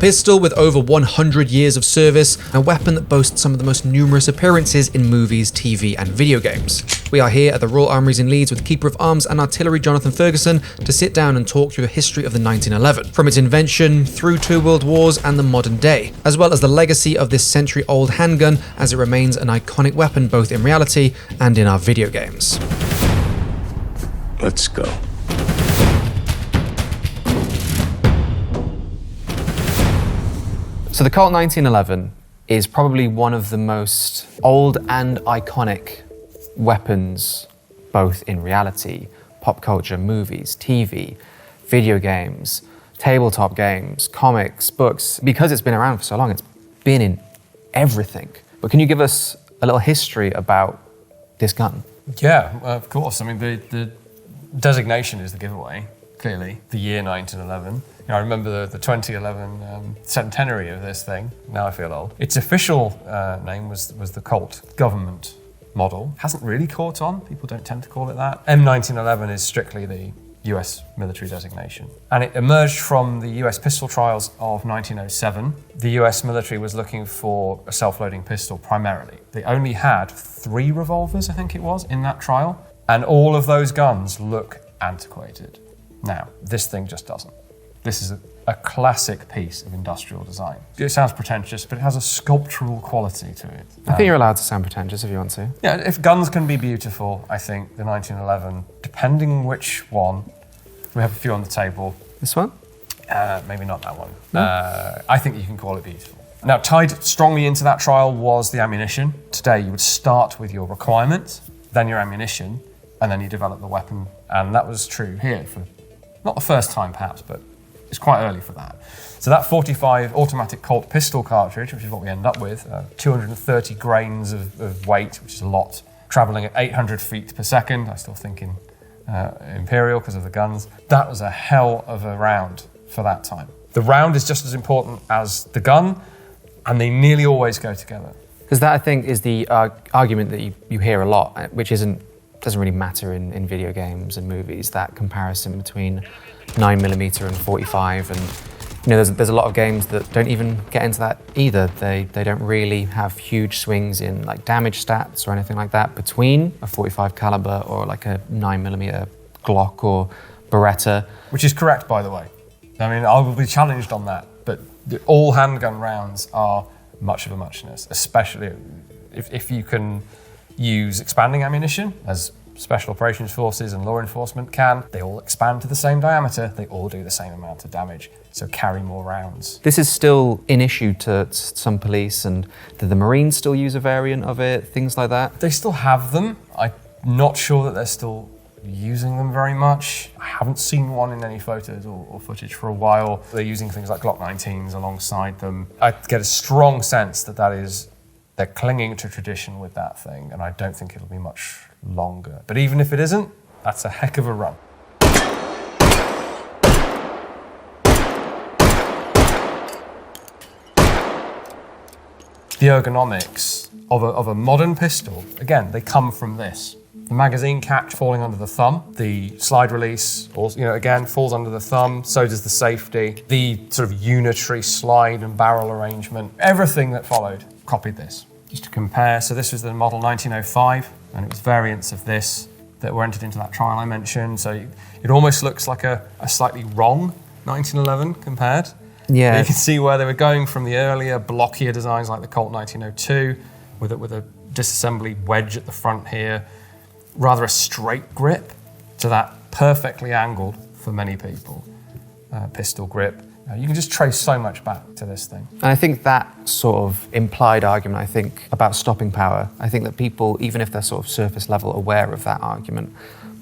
pistol with over 100 years of service, a weapon that boasts some of the most numerous appearances in movies, TV and video games. We are here at the Royal Armouries in Leeds with Keeper of Arms and Artillery Jonathan Ferguson to sit down and talk through the history of the 1911, from its invention through 2 world wars and the modern day, as well as the legacy of this century-old handgun as it remains an iconic weapon both in reality and in our video games. Let's go. So the Colt 1911 is probably one of the most old and iconic weapons, both in reality, pop culture, movies, TV, video games, tabletop games, comics, books. Because it's been around for so long, it's been in everything. But can you give us a little history about this gun? Yeah, of course. I mean, the designation is the giveaway, clearly, the year 1911. I remember the 2011 centenary of this thing. Now I feel old. Its official name was the Colt government model. Hasn't really caught on. People don't tend to call it that. M1911 is strictly the US military designation. And it emerged from the US pistol trials of 1907. The US military was looking for a self-loading pistol primarily. They only had 3 revolvers, I think it was, in that trial. And all of those guns look antiquated. Now, this thing just doesn't. This is a classic piece of industrial design. It sounds pretentious, but it has a sculptural quality to it. I think you're allowed to sound pretentious if you want to. Yeah, if guns can be beautiful, I think the 1911, depending which one, we have a few on the table. This one? Maybe not that one. No? I think you can call it beautiful. Now, tied strongly into that trial was the ammunition. Today, you would start with your requirement, then your ammunition, and then you develop the weapon. And that was true here for not the first time, perhaps, but it's quite early for that. So that 45 automatic Colt pistol cartridge, which is what we end up with, 230 grains of weight, which is a lot, traveling at 800 feet per second. I still think in imperial because of the guns. That was a hell of a round for that time. The round is just as important as the gun, and they nearly always go together. Because that, I think, is the argument that you hear a lot, which doesn't really matter in video games and movies, that comparison between 9mm and 45, and there's a lot of games that don't even get into that either. They don't really have huge swings in like damage stats or anything like that between a 45 caliber or like a 9mm Glock or Beretta. Which is correct, by the way. I mean, I will be challenged on that, but all handgun rounds are much of a muchness, especially if you can use expanding ammunition, as Special Operations Forces and law enforcement can. They all expand to the same diameter, they all do the same amount of damage, so carry more rounds. This is still an issue to some police, and the Marines still use a variant of it, things like that? They still have them. I'm not sure that they're still using them very much. I haven't seen one in any photos or footage for a while. They're using things like Glock 19s alongside them. I get a strong sense that they're clinging to tradition with that thing, and I don't think it'll be much longer. But even if it isn't, that's a heck of a run. The ergonomics of a modern pistol, again, they come from this. The magazine catch falling under the thumb, the slide release, also, again, falls under the thumb, so does the safety. The sort of unitary slide and barrel arrangement, everything that followed copied this. Just to compare, so this was the model 1905, and it was variants of this that were entered into that trial I mentioned. So it almost looks like a slightly wrong 1911 compared. Yeah. But you can see where they were going from the earlier, blockier designs like the Colt 1902, with a disassembly wedge at the front here, rather a straight grip, to that perfectly angled, for many people, pistol grip. You can just trace so much back to this thing. And I think that sort of implied argument, about stopping power, I think that people, even if they're sort of surface level aware of that argument,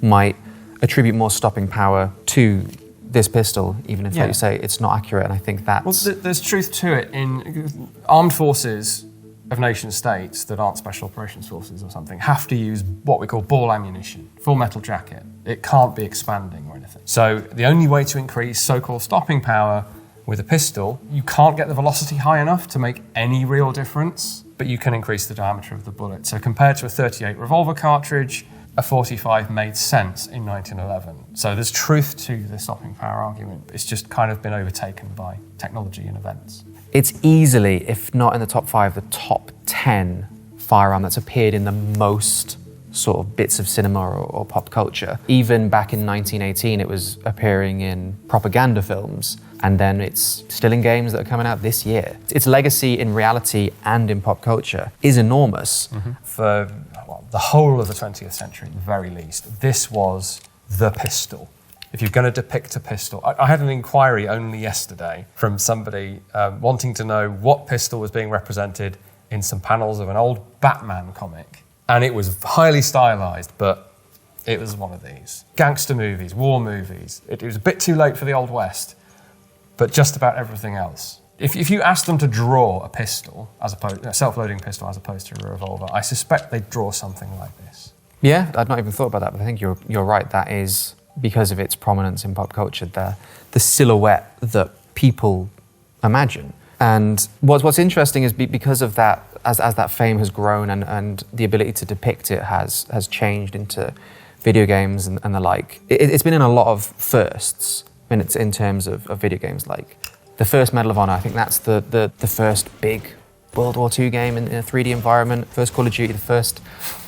might attribute more stopping power to this pistol, even if, like you say, it's not accurate. And I think that's... Well, there's truth to it. In armed forces of nation states that aren't special operations forces or something have to use what we call ball ammunition, full metal jacket. It can't be expanding or anything. So the only way to increase so-called stopping power with a pistol, you can't get the velocity high enough to make any real difference, but you can increase the diameter of the bullet. So compared to a .38 revolver cartridge, a 45 made sense in 1911. So there's truth to the stopping power argument, but it's just kind of been overtaken by technology and events. It's easily, if not in the top 5, the top 10 firearm that's appeared in the most sort of bits of cinema or pop culture. Even back in 1918, it was appearing in propaganda films, and then it's still in games that are coming out this year. Its legacy in reality and in pop culture is enormous. For the whole of the 20th century, at the very least, this was the pistol. If you're going to depict a pistol, I had an inquiry only yesterday from somebody wanting to know what pistol was being represented in some panels of an old Batman comic. And it was highly stylized, but it was one of these. Gangster movies, war movies. It was a bit too late for the Old West, but just about everything else. If you asked them to draw a pistol, a self-loading pistol as opposed to a revolver, I suspect they'd draw something like this. Yeah, I'd not even thought about that, but I think you're right. That is, because of its prominence in pop culture, the silhouette that people imagine. And what's interesting is because of that, as that fame has grown and the ability to depict it has changed into video games and the like, it's been in a lot of firsts in terms of video games. Like the first Medal of Honor, I think that's the first big World War II game in a 3D environment, first Call of Duty, the first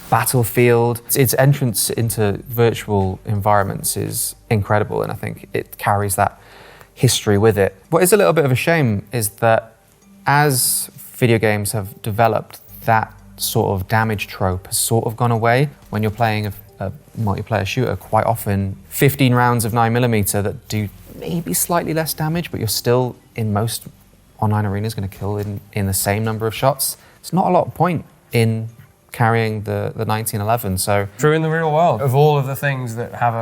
Battlefield. Its entrance into virtual environments is incredible, and I think it carries that history with it. What is a little bit of a shame is that as video games have developed, that sort of damage trope has sort of gone away. When you're playing a multiplayer shooter, quite often 15 rounds of 9mm that do maybe slightly less damage, but you're still in most online arenas going to kill in the same number of shots. There's not a lot of point in carrying the 1911. So true in the real world. Of all of the things that have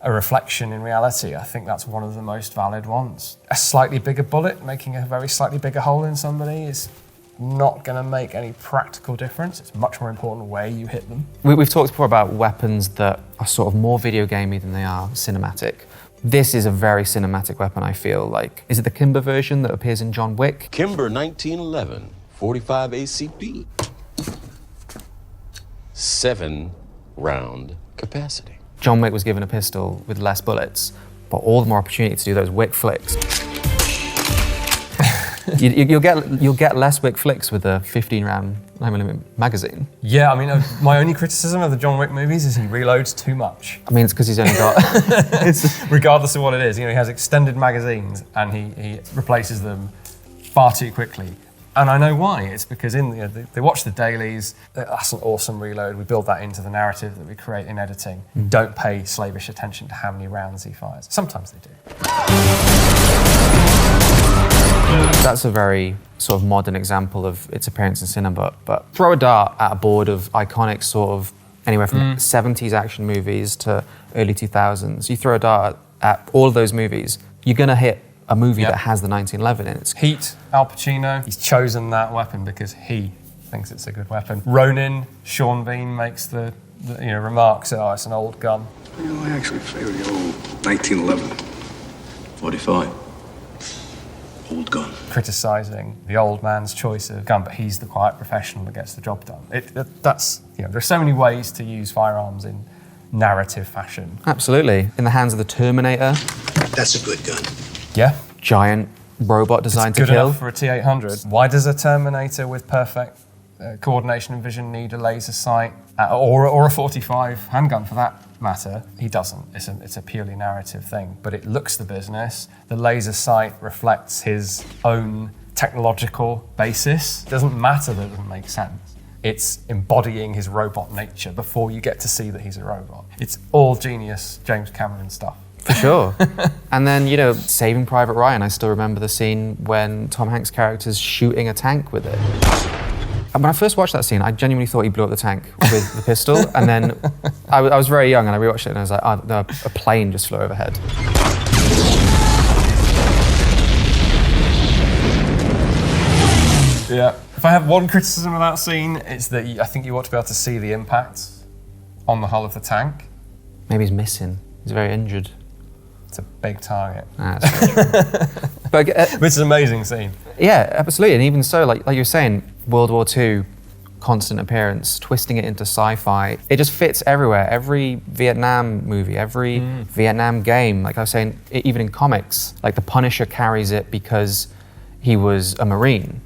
a reflection in reality, I think that's one of the most valid ones. A slightly bigger bullet making a very slightly bigger hole in somebody is not going to make any practical difference. It's much more important where you hit them. We've talked before about weapons that are sort of more video gamey than they are cinematic. This is a very cinematic weapon, I feel like. Is it the Kimber version that appears in John Wick? Kimber 1911, 45 ACP. 7-round capacity. John Wick was given a pistol with less bullets, but all the more opportunity to do those Wick flicks. You'll get less Wick flicks with a 15-round 9mm magazine. Yeah, I mean, my only criticism of the John Wick movies is he reloads too much. I mean, it's because he's only got... Regardless of what it is, he has extended magazines and he replaces them far too quickly. And I know why. It's because they watch the dailies. That's an awesome reload. We build that into the narrative that we create in editing. Don't pay slavish attention to how many rounds he fires. Sometimes they do. That's a very sort of modern example of its appearance in cinema. But throw a dart at a board of iconic sort of anywhere from 70s action movies to early 2000s. You throw a dart at all of those movies, you're going to hit a movie that has the 1911 in it. Heat, Al Pacino, he's chosen that weapon because he thinks it's a good weapon. Ronin, Sean Bean makes the remarks, oh, it's an old gun. I actually favor the old 1911 45. Old gun. Criticising the old man's choice of gun, but he's the quiet professional that gets the job done. There's so many ways to use firearms in narrative fashion. Absolutely. In the hands of the Terminator. That's a good gun. Yeah. Giant robot designed to Good kill. enough for a T-800. Why does a Terminator with perfect coordination and vision need a laser sight or a 45 handgun for that matter? He doesn't. It's a purely narrative thing, but it looks the business. The laser sight reflects his own technological basis. It doesn't matter that it doesn't make sense. It's embodying his robot nature before you get to see that he's a robot. It's all genius James Cameron stuff. For sure. And then, Saving Private Ryan, I still remember the scene when Tom Hanks' character's shooting a tank with it. And when I first watched that scene, I genuinely thought he blew up the tank with the pistol. And then I was very young and I rewatched it and I was like, oh, no, a plane just flew overhead. Yeah. If I have one criticism of that scene, it's that I think you ought to be able to see the impact on the hull of the tank. Maybe he's missing. He's very injured. It's a big target. That's very true. But It's an amazing scene. yeah, absolutely. And even so, like you were saying, World War II, constant appearance, twisting it into sci-fi. It just fits everywhere. Every Vietnam movie, every Vietnam game, like I was saying, even in comics, like the Punisher carries it because he was a Marine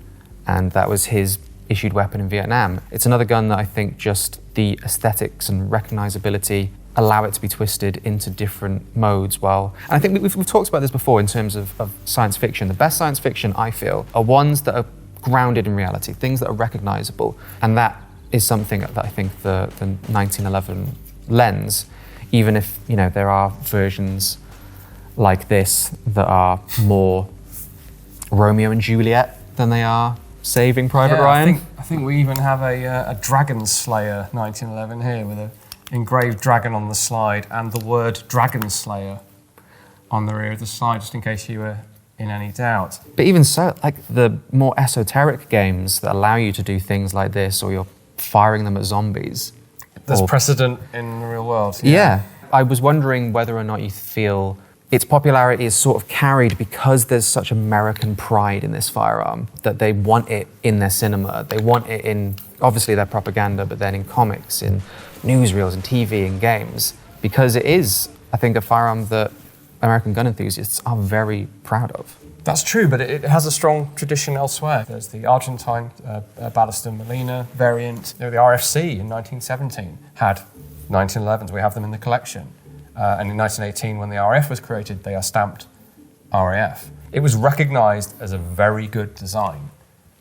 and that was his issued weapon in Vietnam. It's another gun that I think just the aesthetics and recognizability allow it to be twisted into different modes well. And I think we've talked about this before in terms of science fiction. The best science fiction, I feel, are ones that are grounded in reality, things that are recognizable. And that is something that I think the 1911 lends, even if, you know, there are versions like this that are more Romeo and Juliet than they are Saving Private Ryan. I think we even have a Dragon Slayer 1911 here with an engraved dragon on the slide and the word Dragon Slayer on the rear of the slide, just in case you were in any doubt. But even so, like the more esoteric games that allow you to do things like this, or you're firing them at zombies. There's precedent in the real world. Yeah. I was wondering whether or not you feel its popularity is sort of carried because there's such American pride in this firearm, that they want it in their cinema. They want it in, obviously, their propaganda, but then in comics, in newsreels, in TV, in games. Because it is, I think, a firearm that American gun enthusiasts are very proud of. That's true, but it has a strong tradition elsewhere. There's the Argentine Ballester Molina variant. You know, the RFC in 1917 had 1911s. We have them in the collection. And in 1918, when the RAF was created, they are stamped RAF. It was recognised as a very good design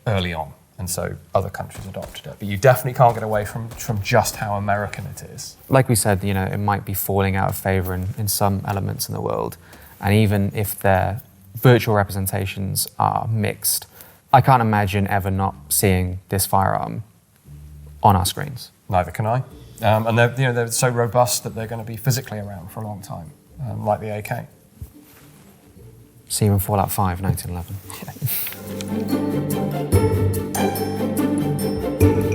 early on, and so other countries adopted it. But you definitely can't get away from just how American it is. Like we said, you know, it might be falling out of favour in some elements in the world, and even if their virtual representations are mixed, I can't imagine ever not seeing this firearm on our screens. Neither can I. And they're so robust that they're going to be physically around for a long time, like the AK. See you in Fallout 5, 1911.